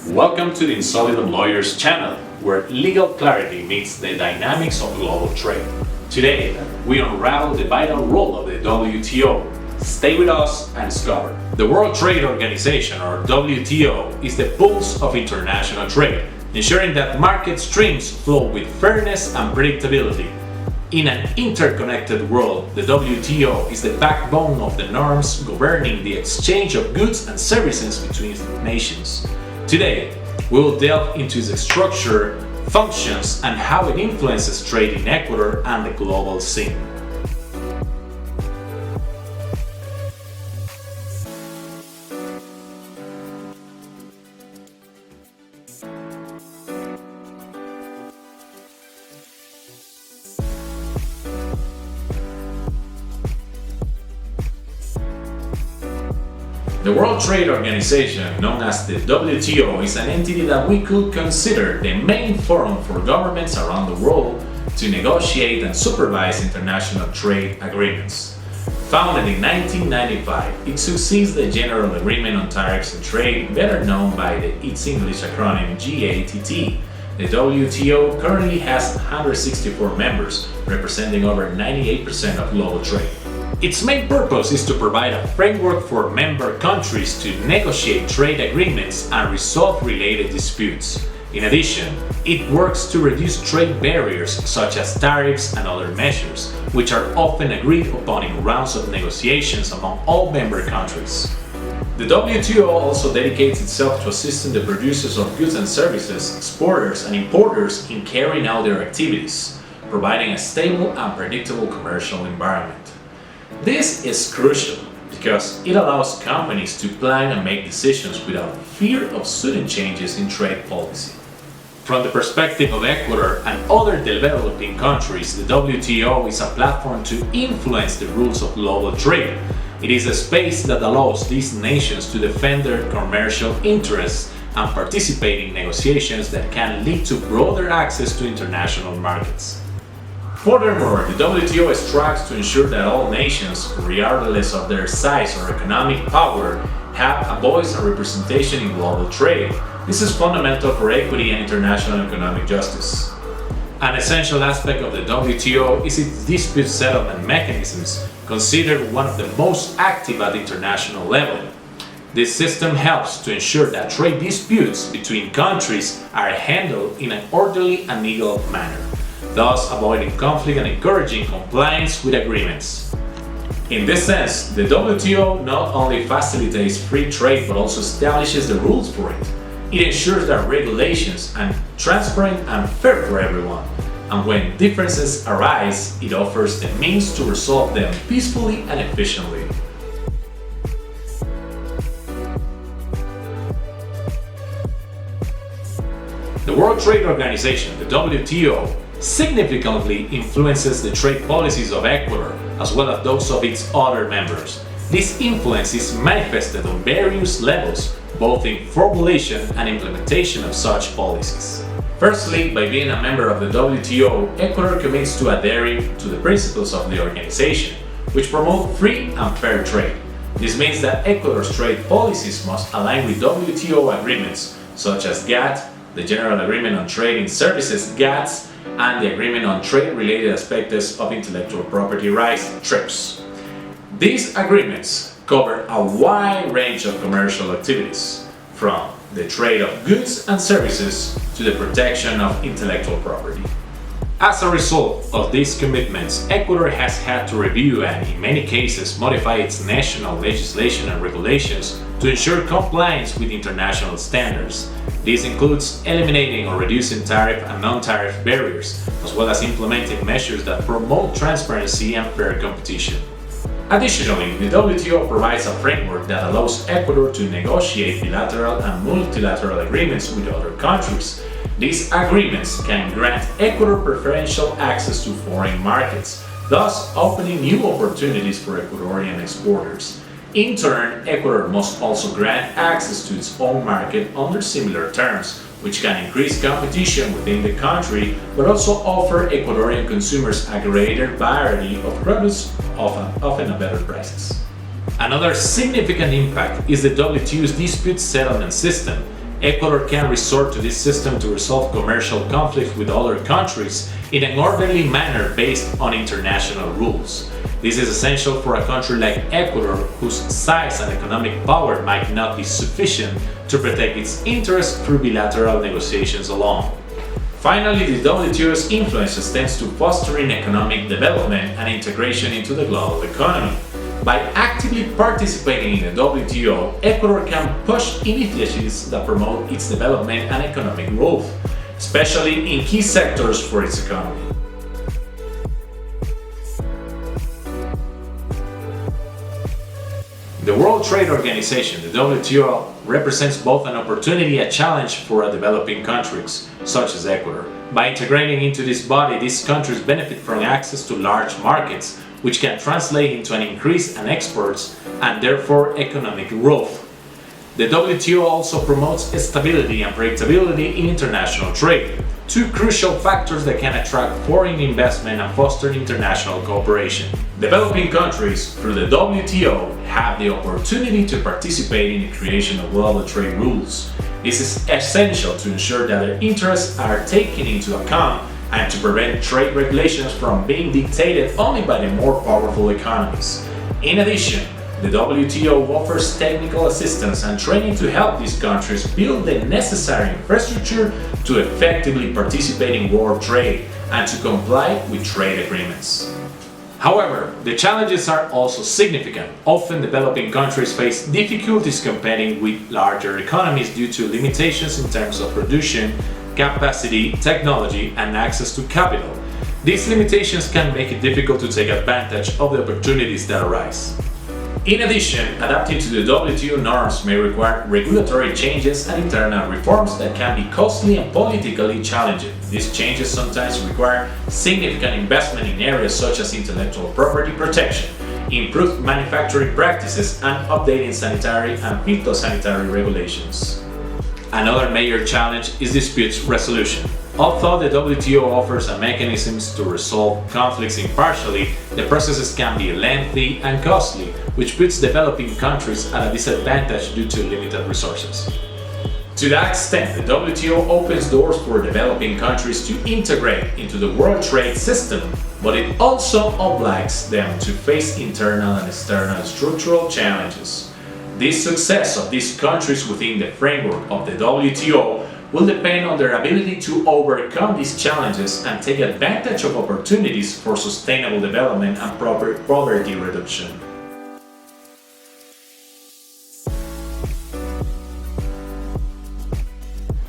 Welcome to the Solidum Lawyers channel, where legal clarity meets the dynamics of global trade. Today, we unravel the vital role of the WTO. Stay with us and discover. The World Trade Organization, or WTO, is the pulse of international trade, ensuring that market streams flow with fairness and predictability. In an interconnected world, the WTO is the backbone of the norms governing the exchange of goods and services between nations. Today, we will delve into its structure, functions, and how it influences trade in Ecuador and the global scene. The World Trade Organization, known as the WTO, is an entity that we could consider the main forum for governments around the world to negotiate and supervise international trade agreements. Founded in 1995, it succeeds the General Agreement on Tariffs and Trade, better known by its English acronym GATT. The WTO currently has 164 members, representing over 98% of global trade. Its main purpose is to provide a framework for member countries to negotiate trade agreements and resolve related disputes. In addition, it works to reduce trade barriers such as tariffs and other measures, which are often agreed upon in rounds of negotiations among all member countries. The WTO also dedicates itself to assisting the producers of goods and services, exporters and importers in carrying out their activities, providing a stable and predictable commercial environment. This is crucial because it allows companies to plan and make decisions without fear of sudden changes in trade policy. From the perspective of Ecuador and other developing countries, the WTO is a platform to influence the rules of global trade. It is a space that allows these nations to defend their commercial interests and participate in negotiations that can lead to broader access to international markets. Furthermore, the WTO strives to ensure that all nations, regardless of their size or economic power, have a voice and representation in global trade. This is fundamental for equity and international economic justice. An essential aspect of the WTO is its dispute settlement mechanisms, considered one of the most active at the international level. This system helps to ensure that trade disputes between countries are handled in an orderly and legal manner, thus avoiding conflict and encouraging compliance with agreements. In this sense, the WTO not only facilitates free trade but also establishes the rules for it. It ensures that regulations are transparent and fair for everyone, and when differences arise, it offers the means to resolve them peacefully and efficiently. The World Trade Organization, the WTO, significantly influences the trade policies of Ecuador as well as those of its other members. This influence is manifested on various levels, both in formulation and implementation of such policies. Firstly, by being a member of the WTO, Ecuador commits to adhering to the principles of the organization, which promote free and fair trade. This means that Ecuador's trade policies must align with WTO agreements such as GATT, the General Agreement on Trade in Services (GATS), and the Agreement on Trade-Related Aspects of Intellectual Property Rights (TRIPS). These agreements cover a wide range of commercial activities, from the trade of goods and services to the protection of intellectual property. As a result of these commitments, Ecuador has had to review and, in many cases, modify its national legislation and regulations to ensure compliance with international standards. This includes eliminating or reducing tariff and non-tariff barriers, as well as implementing measures that promote transparency and fair competition. Additionally, the WTO provides a framework that allows Ecuador to negotiate bilateral and multilateral agreements with other countries. These agreements can grant Ecuador preferential access to foreign markets, thus opening new opportunities for Ecuadorian exporters. In turn, Ecuador must also grant access to its own market under similar terms, which can increase competition within the country, but also offer Ecuadorian consumers a greater variety of products, often at better prices. Another significant impact is the WTO's dispute settlement system. Ecuador can resort to this system to resolve commercial conflicts with other countries in an orderly manner based on international rules. This is essential for a country like Ecuador, whose size and economic power might not be sufficient to protect its interests through bilateral negotiations alone. Finally, the WTO's influence extends to fostering economic development and integration into the global economy. By actively participating in the WTO, Ecuador can push initiatives that promote its development and economic growth, especially in key sectors for its economy. The World Trade Organization, the WTO, represents both an opportunity and a challenge for developing countries, such as Ecuador. By integrating into this body, these countries benefit from access to large markets, which can translate into an increase in exports and therefore economic growth. The WTO also promotes stability and predictability in international trade, two crucial factors that can attract foreign investment and foster international cooperation. Developing countries, through the WTO, have the opportunity to participate in the creation of global trade rules. This is essential to ensure that their interests are taken into account and to prevent trade regulations from being dictated only by the more powerful economies. In addition, the WTO offers technical assistance and training to help these countries build the necessary infrastructure to effectively participate in world trade and to comply with trade agreements. However, the challenges are also significant. Often developing countries face difficulties competing with larger economies due to limitations in terms of production, capacity, technology, and access to capital. These limitations can make it difficult to take advantage of the opportunities that arise. In addition, adapting to the WTO norms may require regulatory changes and internal reforms that can be costly and politically challenging. These changes sometimes require significant investment in areas such as intellectual property protection, improved manufacturing practices, and updating sanitary and phytosanitary regulations. Another major challenge is dispute resolution. Although the WTO offers a mechanism to resolve conflicts impartially, the processes can be lengthy and costly, which puts developing countries at a disadvantage due to limited resources. To that extent, the WTO opens doors for developing countries to integrate into the world trade system, but it also obliges them to face internal and external structural challenges. The success of these countries within the framework of the WTO will depend on their ability to overcome these challenges and take advantage of opportunities for sustainable development and poverty reduction.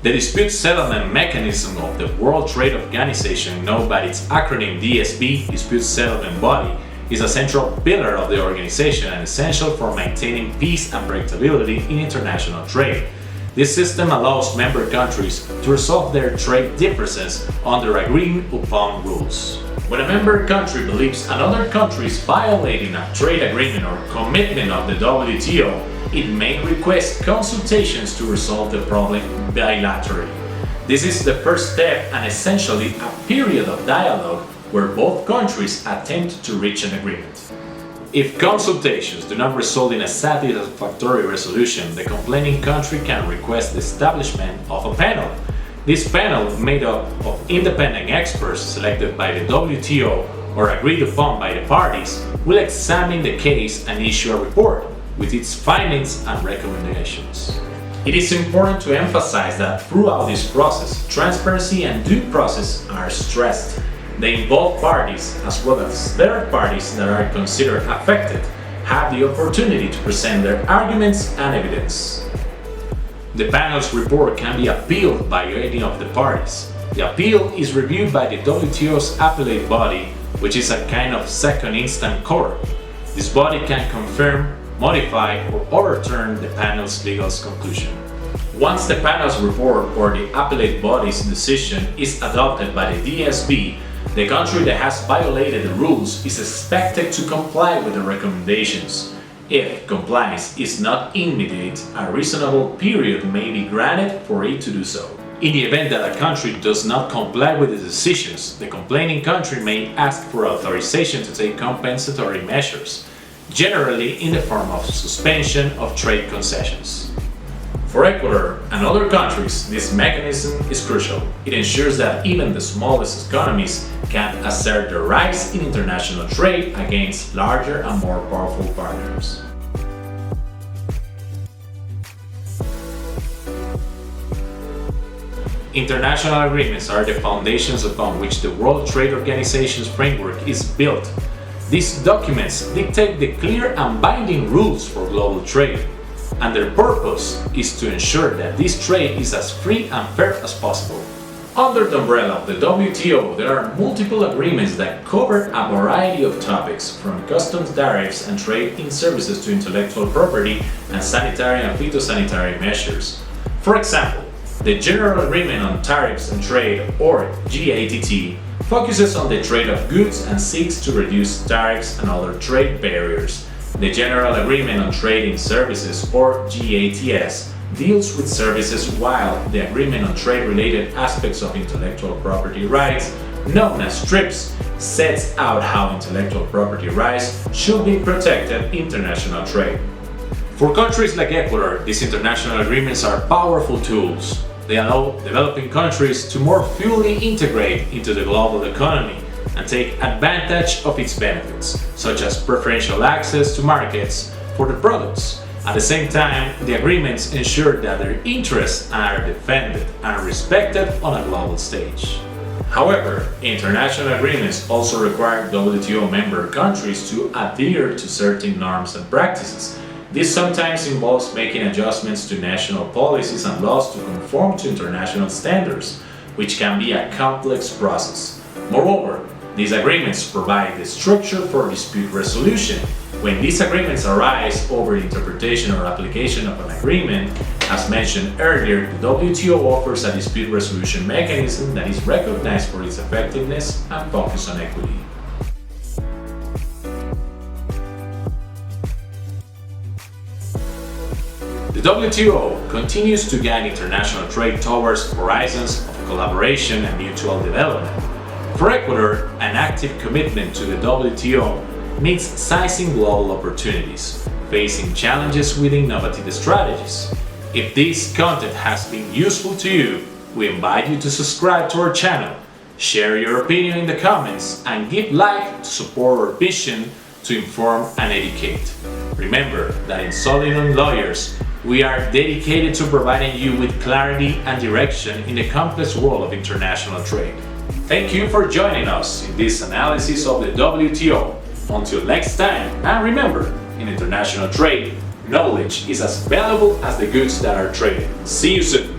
The dispute settlement mechanism of the World Trade Organization, known by its acronym DSB, Dispute Settlement Body, is a central pillar of the organization and essential for maintaining peace and predictability in international trade. This system allows member countries to resolve their trade differences under agreed upon rules. When a member country believes another country is violating a trade agreement or commitment of the WTO, it may request consultations to resolve the problem bilaterally. This is the first step and essentially a period of dialogue where both countries attempt to reach an agreement. If consultations do not result in a satisfactory resolution, the complaining country can request the establishment of a panel. This panel, made up of independent experts selected by the WTO or agreed upon by the parties, will examine the case and issue a report with its findings and recommendations. It is important to emphasize that throughout this process, transparency and due process are stressed. They involve parties, as well as third parties that are considered affected, have the opportunity to present their arguments and evidence. The panel's report can be appealed by any of the parties. The appeal is reviewed by the WTO's appellate body, which is a kind of second instant court. This body can confirm, modify, or overturn the panel's legal conclusion. Once the panel's report or the appellate body's decision is adopted by the DSB, the country that has violated the rules is expected to comply with the recommendations. If compliance is not immediate, a reasonable period may be granted for it to do so. In the event that a country does not comply with the decisions, the complaining country may ask for authorization to take compensatory measures, generally in the form of suspension of trade concessions. For Ecuador and other countries, this mechanism is crucial. It ensures that even the smallest economies can assert their rights in international trade against larger and more powerful partners. International agreements are the foundations upon which the World Trade Organization's framework is built. These documents dictate the clear and binding rules for global trade, and their purpose is to ensure that this trade is as free and fair as possible. Under the umbrella of the WTO, there are multiple agreements that cover a variety of topics, from customs tariffs and trade in services to intellectual property and sanitary and phytosanitary measures. For example, the General Agreement on Tariffs and Trade, or GATT, focuses on the trade of goods and seeks to reduce tariffs and other trade barriers. The General Agreement on Trade in Services, or GATS, deals with services, while the Agreement on Trade-related aspects of intellectual property rights, known as TRIPS, sets out how intellectual property rights should be protected in international trade. For countries like Ecuador, these international agreements are powerful tools. They allow developing countries to more fully integrate into the global economy and take advantage of its benefits, such as preferential access to markets for their products. At the same time, the agreements ensure that their interests are defended and respected on a global stage. However, international agreements also require WTO member countries to adhere to certain norms and practices. This sometimes involves making adjustments to national policies and laws to conform to international standards, which can be a complex process. Moreover, these agreements provide the structure for dispute resolution. When these agreements arise over the interpretation or application of an agreement, as mentioned earlier, the WTO offers a dispute resolution mechanism that is recognized for its effectiveness and focus on equity. The WTO continues to guide international trade towards horizons of collaboration and mutual development. For Ecuador, an active commitment to the WTO means seizing global opportunities, facing challenges with innovative strategies. If this content has been useful to you, we invite you to subscribe to our channel, share your opinion in the comments, and give like to support our vision to inform and educate. Remember that in Solidum Lawyers, we are dedicated to providing you with clarity and direction in the complex world of international trade. Thank you for joining us in this analysis of the WTO. Until next time, and remember, in international trade, knowledge is as valuable as the goods that are traded. See you soon!